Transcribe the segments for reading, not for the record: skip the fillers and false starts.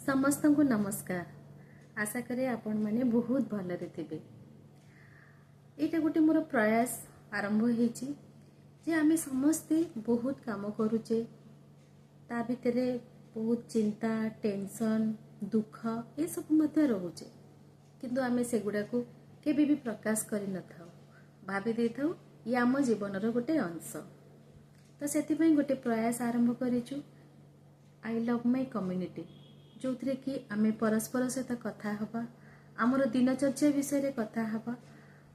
समस्त को नमस्कार। आशा करे आपण माने बहुत भलरे थिबे। एटा गोटे मोर प्रयास आरंभ होईची जे आमे समस्ते बहुत काम करूचे, ता भितरे बहुत चिंता टेंशन दुख ये सब मध्य रोचे, किंतु आमे सेगुडा को केबे भी प्रकाश करि न थाउ, भाबी दे थाउ ये आम जीवन रो गोटे अंश। तो सेति पई गोटे प्रयास आरंभ करिचु, आई लव माय कम्युनिटी, जो थरे कि आमे परस्पर सहित कथा हबा, आमर दिनचर्या विषय कथा हबा,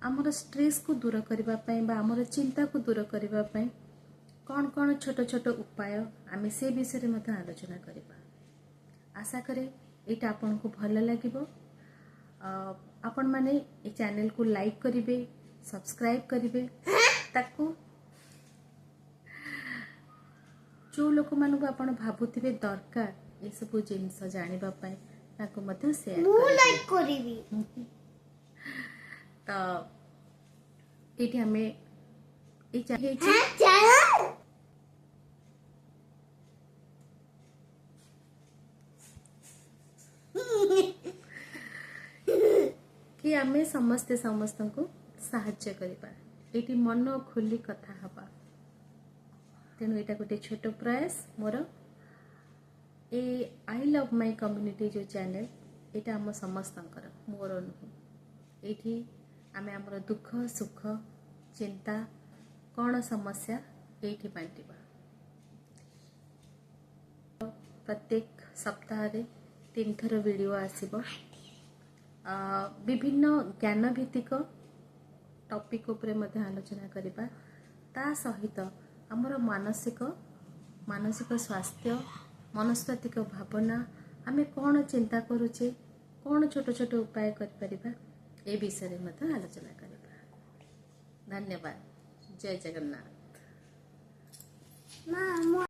आमर स्ट्रेस को दूर करबा पई बा आमर चिंता को दूर करबा पई कौन कौन छोट छोट उपाय आमे से विषय में आलोचना करबा। आशा करे एटा आपन को भल लागिबो। आपण माने ए चैनल को लाइक करिवे, सब्सक्राइब करिवे, ताकू जो लोक मानक आपण भाबुथिबे दरकार ये सब जिनस जानिबा पई ताको मते शेयर लाइक करिवी। तो एठी हमें ए चाहे कि आमे समस्ते समस्त को साहाय्य करिबा, एठी मन खोली कथा हबा। तेणु एटा गोटे छोट प्रयास मोर ए आई लव माय कम्युनिटी जो चैनल एटा हम समस्तंकर मोर नुह। एठी आमे हमर दुख सुख चिंता कौन समस्या एठी बांटिबा। प्रत्येक सप्ताह रे 3 थर वीडियो आसीबो। विभिन्न ज्ञान भित्तिक टॉपिक उपरे मध्य आलोचना करिबा। ता सहित हमर मानसिक स्वास्थ्य मनस्तात्विक भावना आमे कौन चिंता करूचे, कौन छोट छोट उपाय कर परिबा ए विषय में आलोचना करिबा। धन्यवाद। जय जगन्नाथ।